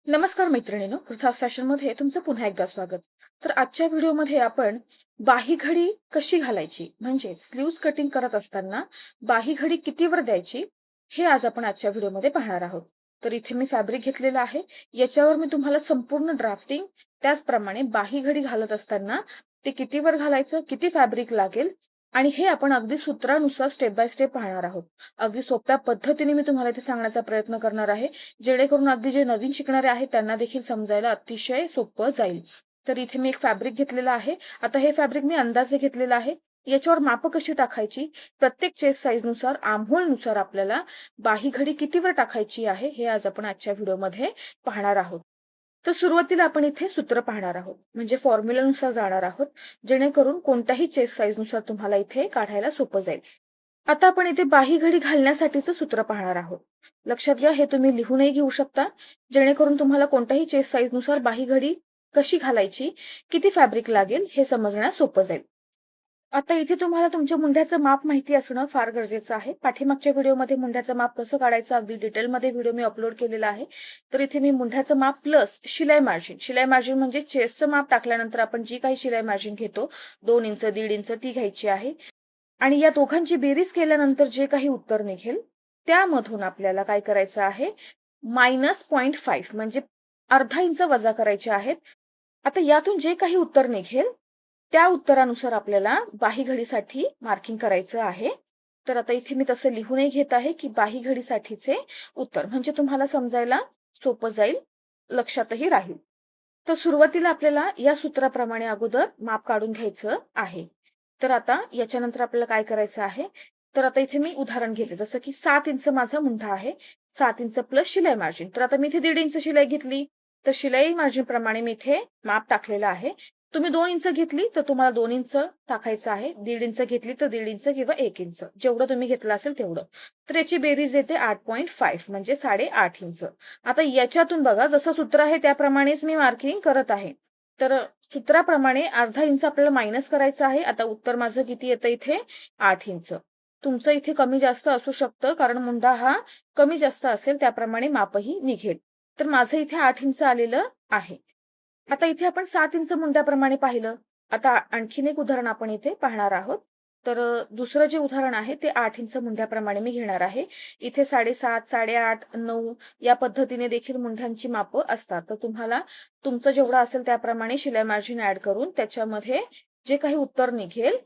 नमस्कार मैत्रिणींनो, पृथ्वीज फॅशनमध्ये तुमचं पुन्हा एकदा स्वागत. तर आजच्या व्हिडिओमध्ये आपण बाही घडी कशी घालायची म्हणजे स्लीव्स कटिंग करत असताना बाही घडी कितीवर द्यायची हे आज आपण आजच्या व्हिडिओमध्ये पाहणार आहोत. तर इथे मी फॅब्रिक घेतलेलं आहे. याच्यावर मी तुम्हाला संपूर्ण ड्राफ्टिंग त्याचप्रमाणे बाही घडी घालत असताना ते कितीवर घालायचं, किती फॅब्रिक लागेल आणि हे आपण अगदी सूत्रानुसार स्टेप बाय स्टेप पाहणार आहोत. अगदी सोप्या पद्धतीने मी तुम्हाला इथे सांगण्याचा प्रयत्न करणार आहे, जेणेकरून अगदी जे नवीन शिकणारे आहेत त्यांना देखील समजायला अतिशय सोपं जाईल. तर इथे मी एक फॅब्रिक घेतलेलं आहे. आता हे फॅब्रिक मी अंदाजे घेतलेलं आहे. याच्यावर माप कशी टाकायची, प्रत्येक चेस्ट साईज नुसार, आर्महोल नुसार आपल्याला बाही घडी कितीवर टाकायची आहे हे आज आपण आजच्या व्हिडिओमध्ये पाहणार आहोत. तर सुरुवातीला आपण इथे सूत्र पाहणार आहोत, म्हणजे फॉर्म्युलानुसार जाणार आहोत, जेणेकरून कोणत्याही चेस्ट साईज नुसार तुम्हाला इथे काढायला सोपं जाईल. आता आपण इथे बाही घडी घालण्यासाठीचं सूत्र पाहणार आहोत. लक्षात घ्या, हे तुम्ही लिहूनही घेऊ शकता, जेणेकरून तुम्हाला कोणत्याही चेस्ट साईज नुसार बाही घडी कशी घालायची, किती फॅब्रिक लागेल हे समजण्यास सोपं जाईल. आता इथे तुम्हाला तुमच्या मुंढ्याचं माप माहिती असणं फार गरजेचं आहे. पाठीमागच्या व्हिडिओमध्ये मुंढ्याचं माप कसं काढायचं अगदी डिटेलमध्ये व्हिडिओ मी अपलोड केलेला आहे. तर इथे मी मुंढ्याचं माप प्लस शिलाई मार्जिन म्हणजे चेस्टचं माप टाकल्यानंतर आपण जी काही शिलाई मार्जिन घेतो 2 इंच 1.5 इंच ती घ्यायची आहे. आणि या दोघांची बेरीज केल्यानंतर जे काही उत्तर निघेल त्यामधून आपल्याला काय करायचं आहे, -0.5 म्हणजे अर्धा इंच वजा करायचे आहेत. आता यातून जे काही उत्तर निघेल त्या उत्तरानुसार आपल्याला बाही घडीसाठी मार्किंग करायचं आहे. तर आता इथे मी तसं लिहूनही घेत आहे की बाही घडीसाठीचे उत्तर, म्हणजे तुम्हाला समजायला सोपं जाईल, लक्षातही राहील. तर सुरुवातीला आपल्याला या सूत्राप्रमाणे अगोदर माप काढून घ्यायचं आहे. तर आता याच्यानंतर आपल्याला काय करायचं आहे, तर आता इथे मी उदाहरण घेते, जसं की 7 इंच माझा मुंढा आहे, 7 इंच प्लस शिलाई मार्जिन. तर आता मी इथे 1.5 इंच शिलाई घेतली, तर शिलाई मार्जिन प्रमाणे मी इथे माप टाकलेलं आहे. तुम्ही 2 इंच घेतली तर तुम्हाला 2 इंच टाकायचं आहे, 1.5 इंच घेतली तर 1.5 इंच किंवा 1 इंच, जेवढं तुम्ही घेतलं असेल तेवढं. तर याची बेरीज येते 8.5 म्हणजे 8.5 इंच. आता याच्यातून बघा, जसं सूत्र आहे त्याप्रमाणेच मी मार्किंग करत आहे. तर सूत्राप्रमाणे अर्धा इंच आपल्याला मायनस करायचं आहे. आता उत्तर माझं किती येतं इथे, 8 इंच. तुमचं इथे कमी जास्त असू शकतं, कारण मुंडा हा कमी जास्त असेल त्याप्रमाणे मापही निघेल. तर माझं इथे 8 इंच आलेलं आहे. आता इथे आपण 7 इंच मुंड्याप्रमाणे पाहिलं. आता आणखीन एक उदाहरण आपण इथे पाहणार आहोत. तर दुसरं जे उदाहरण आहे ते 8 इंच मुंड्याप्रमाणे मी घेणार आहे. इथे 7.5, 8.5, 9 या पद्धतीने देखील मुंढ्यांची मापं असतात. तर तुम्हाला तुमचं जेवढं असेल त्याप्रमाणे शिलाई मार्जिन ऍड करून त्याच्यामध्ये जे काही उत्तर निघेल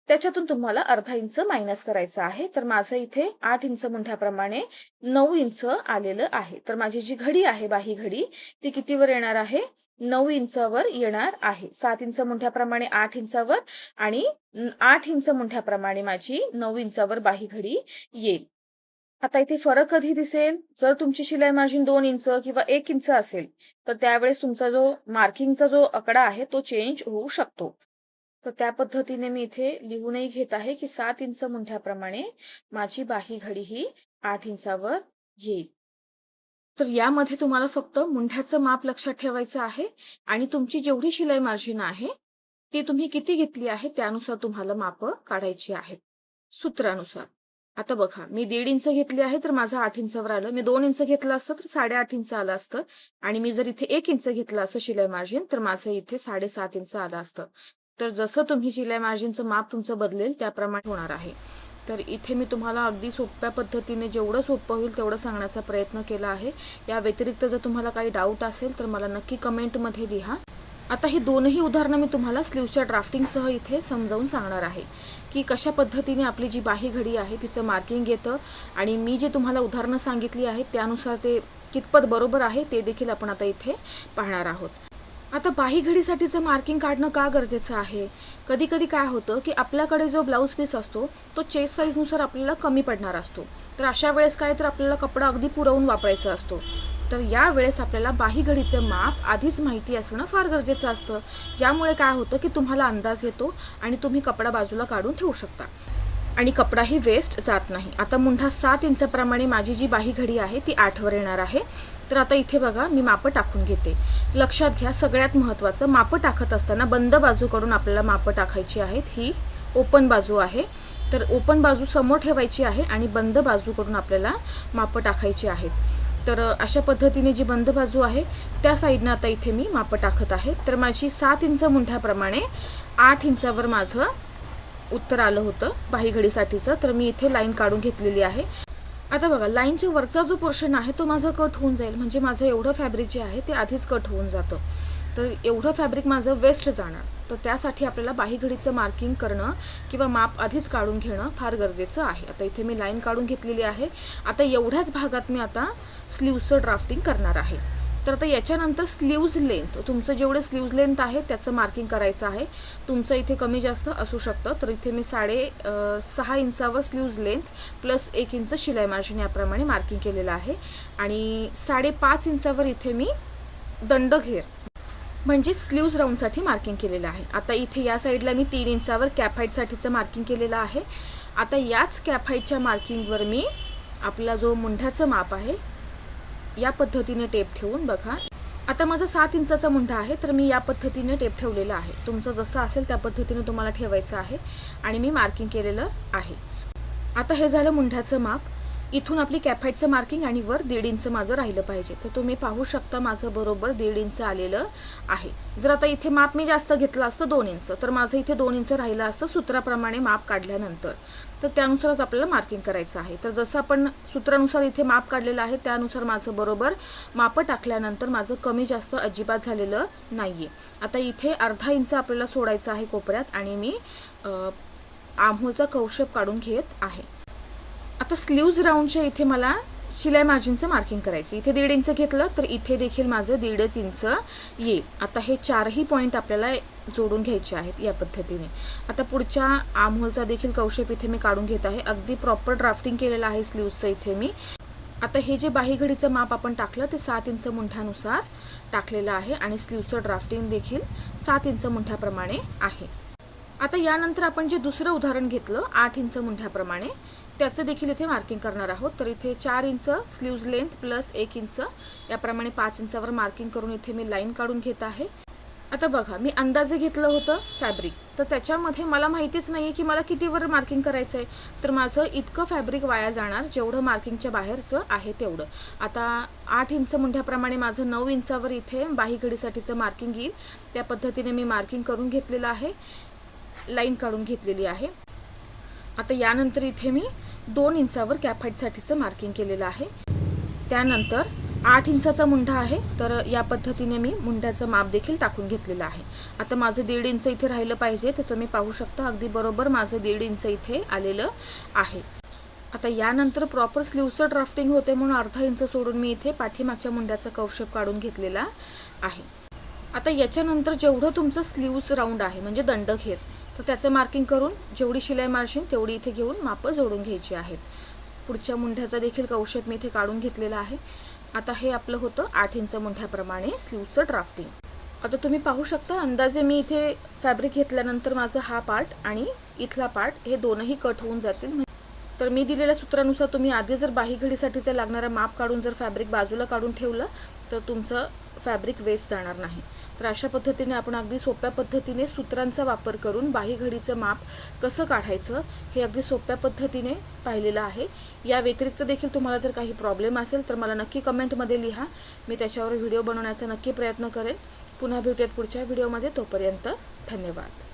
त्याच्यातून तुम्हाला अर्धा इंच मायनस करायचं आहे. तर माझं इथे 8 इंच मुंढ्याप्रमाणे 9 इंच आलेलं आहे. तर माझी जी घडी आहे, बाही घडी, ती कितीवर येणार आहे, 9 इंचावर येणार आहे. 7 इंच मुंढ्याप्रमाणे 8 इंचावर आणि 8 इंच मुंढ्याप्रमाणे माझी 9 इंचावर बाही घडी येईल. आता इथे फरक कधी दिसेल, जर तुमची शिलाई मार्जिन 2 इंच किंवा 1 इंच असेल तर त्यावेळेस तुमचा जो मार्किंगचा जो आकडा आहे तो चेंज होऊ शकतो. तर त्या पद्धतीने मी इथे लिहूनही घेत आहे की 7 इंच मुंढ्याप्रमाणे माझी बाही घडी ही 8 इंचावर येईल. तर यामध्ये तुम्हाला फक्त मुंढ्याचं माप लक्षात ठेवायचं आहे आणि तुमची जेवढी शिलाई मार्जिन आहे ती तुम्ही किती घेतली आहे त्यानुसार तुम्हाला माप काढायची आहेत सूत्रानुसार. आता बघा, मी 1.5 इंच घेतली आहे तर माझं 8 इंचावर आलं. मी 2 इंच घेतलं असतं तर 8.5 इंच आलं असतं आणि मी जर इथे 1 इंच घेतलं असतं शिलाई मार्जिन तर माझं इथे 7.5 इंच आलं असतं. तर जसं तुम्ही शिलाई मार्जिनचं माप तुमचं बदलेल त्याप्रमाणे होणार आहे. तर इथे मी तुम्हाला अगदी सोप्या पद्धतीने जेवढं सोपं होईल तेवढं सांगण्याचा प्रयत्न केला आहे. या व्यतिरिक्त जर तुम्हाला काही डाऊट असेल तर मला नक्की कमेंटमध्ये लिहा. आता ही दोनही उदाहरणं मी तुम्हाला स्लीव्सच्या ड्राफ्टिंगसह इथे समजावून सांगणार आहे की कशा पद्धतीने आपली जी बाही घडी आहे तिचं मार्किंग येतं आणि मी जे तुम्हाला उदाहरणं सांगितली आहेत त्यानुसार ते कितपत बरोबर आहे ते देखील आपण आता इथे पाहणार आहोत. आता बाही घडीसाठीचं मार्किंग काढणं का गरजेचं आहे, कधी कधी काय होतं की आपल्याकडे जो ब्लाऊज पीस असतो तो चेस्ट साईजनुसार आपल्याला कमी पडणार असतो. तर अशा वेळेस काय, तर आपल्याला कपडा अगदी पुरवून वापरायचा असतो. तर या वेळेस आपल्याला बाही घडीचं माप आधीच माहिती असणं फार गरजेचं असतं. यामुळे काय होतं की तुम्हाला अंदाज येतो आणि तुम्ही कपडा बाजूला काढून ठेवू शकता आणि कपडाही वेस्ट जात नाही. आता मुंढा 7 इंचाप्रमाणे माझी जी बाही घडी आहे ती 8 वर येणार आहे. तर आता इथे बघा, मी मापं टाकून घेते. लक्षात घ्या, सगळ्यात महत्त्वाचं, मापं टाकत असताना बंद बाजूकडून आपल्याला मापं टाकायची आहेत. ही ओपन बाजू आहे, तर ओपन बाजू समोर ठेवायची आहे आणि बंद बाजूकडून आपल्याला मापं टाकायची आहेत. तर अशा पद्धतीने जी बंद बाजू आहे त्या साईडनं आता इथे मी मापं टाकत आहे. तर माझी 7 इंच मुंढ्याप्रमाणे 8 इंचावर माझं उत्तर आलं होतं बाहीघडीसाठीचं. तर मी इथे लाईन काढून घेतलेली आहे. आता बघा, लाईनच्या वरचा जो पोर्शन आहे तो माझा कट होऊन जाईल, म्हणजे माझं एवढं फॅब्रिक जे आहे ते आधीच कट होऊन जातं. तर एवढं फॅब्रिक माझं वेस्ट जाणार. तर त्यासाठी आपल्याला बाहीघडीचं मार्किंग करणं किंवा माप आधीच काढून घेणं फार गरजेचं आहे. आता इथे मी लाईन काढून घेतलेली आहे. आता एवढ्याच भागात मी आता स्लीव्जचं ड्राफ्टिंग करणार आहे. तर आता याच्यानंतर स्लीव्ज लेंथ, तुमचं जेवढे स्लीव्ज लेंथ आहे त्याचं मार्किंग करायचं आहे. तुमचं इथे कमी जास्त असू शकतं. तर इथे मी 6.5 इंचावर स्लीव्ज लेंथ प्लस 1 इंच शिलाई मार्जिन याप्रमाणे मार्किंग केलेलं आहे. आणि 5.5 इंचावर इथे मी दंडघेर म्हणजे स्लीव्ज राऊंडसाठी मार्किंग केलेलं आहे. आता इथे या साईडला मी 3 इंचावर कॅप हाईटसाठीचं मार्किंग केलेलं आहे. आता याच कॅप हाईटच्या मार्किंगवर मी आपला जो मुंढ्याचं माप आहे या पद्धतीने टेप ठेवून बघा. आता माझा 7 इंचाचा मुंढा आहे, तर मी या पद्धतीने टेप ठेवलेला आहे. तुमचं जसं असेल त्या पद्धतीने तुम्हाला ठेवायचं आहे आणि मी मार्किंग केलेलं आहे. आता हे झालं मुंढ्याचं माप. इथून आपली कॅप हाईटचं मार्किंग आणि वर 1.5 इंच माझं राहिलं पाहिजे. तर तुम्ही पाहू शकता माझं बरोबर 1.5 इंच आलेलं आहे. जर आता इथे माप मी जास्त घेतलं असतं 2 इंच, तर माझं इथे 2 इंच राहिलं असतं सूत्राप्रमाणे माप काढल्यानंतर. तर त्यानुसारच आपल्याला मार्किंग करायचं आहे. तर जसं आपण सूत्रानुसार इथे माप काढलेलं आहे त्यानुसार माझं बरोबर मापं टाकल्यानंतर माझं कमी जास्त अजिबात झालेलं नाही आहे. आता इथे 1/2 इंच आपल्याला सोडायचं आहे कोपऱ्यात आणि मी आर्महोलचा कौशेप काढून घेत आहे. आता स्लीव्ज राऊंडच्या इथे मला शिलाई मार्जिनचं मार्किंग करायचं. इथे 1.5 इंच घेतलं तर इथे देखील माझं 1.5 इंच येईल. आता हे 4ही पॉईंट आपल्याला जोडून घ्यायचे आहेत या पद्धतीने. आता पुढच्या आर्महोलचा देखील कौशेप इथे मी काढून घेत आहे. अगदी प्रॉपर ड्राफ्टिंग केलेलं आहे स्लीव्जचं इथे मी. आता हे जे बाहीघडीचं माप आपण टाकलं ते 7 इंच मुंढ्यानुसार टाकलेलं आहे आणि स्लीव्जचं ड्राफ्टिंग देखील 7 इंच मुंढ्याप्रमाणे आहे. आता यानंतर आपण जे दुसरं उदाहरण घेतलं 8 इंच मुंढ्याप्रमाणे त्याचं देखील इथे मार्किंग करणार आहोत. तर इथे 4 inch sleeves length plus 1 inch याप्रमाणे 5 इंचावर मार्किंग करून इथे मी लाईन काढून घेत आहे. आता बघा, मी अंदाजे घेतलं होतं फॅब्रिक, तर त्याच्यामध्ये मला माहितीच नाही आहे की मला कितीवर मार्किंग करायचं आहे. तर माझं इतकं फॅब्रिक वाया जाणार जेवढं मार्किंगच्या बाहेरचं आहे तेवढं. आता 8 इंच मुंढ्याप्रमाणे माझं 9 इंचावर इथे बाहीघडीसाठीचं मार्किंग येईल. त्या पद्धतीने मी मार्किंग करून घेतलेलं आहे, लाईन काढून घेतलेली आहे. आता यानंतर इथे मी 2 इंचावर कॅप हाईटसाठीचं मार्किंग केलेलं आहे. त्यानंतर 8 इंचाचा मुंढा आहे, तर या पद्धतीने मी मुंढ्याचं माप देखील टाकून घेतलेलं आहे. आता माझं 1.5 इंच इथे राहिलं पाहिजे, तर तुम्ही पाहू शकता अगदी बरोबर माझं 1.5 इंच इथे आलेलं आहे. आता यानंतर प्रॉपर स्लीव्जचं ड्राफ्टिंग होते म्हणून 1/2 इंच सोडून मी इथे पाठीमागच्या मुंड्याचा कौशेप काढून घेतलेला आहे. आता याच्यानंतर जेवढं तुमचं स्लीव्ज राऊंड आहे म्हणजे दंडघेर, तर त्याचं मार्किंग करून जेवढी शिलाई मार्जिन तेवढी इथे घेऊन मापं जोडून घ्यायची आहेत. पुढच्या मुंढ्याचा देखील कौशेप मी इथे काढून घेतलेला आहे. आता हे आपलं होतं 8 इंच मुंढ्याप्रमाणे स्लीव्जचं ड्राफ्टिंग. आता तुम्ही पाहू शकता अंदाजे मी इथे फॅब्रिक घेतल्यानंतर माझं हा पार्ट आणि इथला पार्ट हे दोनही कट होऊन जातील. तर मी दिलेल्या सूत्रानुसार तुम्ही आधी जर बाहीघडीसाठीचं लागणारं माप काढून जर फॅब्रिक बाजूला काढून ठेवलं तर तुमचं फॅब्रिक वेस्ट जाणार नाही. तर अशा पद्धतीने आपण अगदी सोप्या पद्धतीने सूत्रांचा वापर करून बाहीघडीचं माप कसं काढायचं हे अगदी सोप्या पद्धतीने पाहिलेलं आहे. या व्यतिरिक्त देखील तुम्हाला जर काही प्रॉब्लेम असेल तर मला नक्की कमेंटमध्ये लिहा. मी त्याच्यावर व्हिडिओ बनवण्याचा नक्की प्रयत्न करेन. पुन्हा भेटूयात पुढच्या व्हिडिओमध्ये. तोपर्यंत धन्यवाद.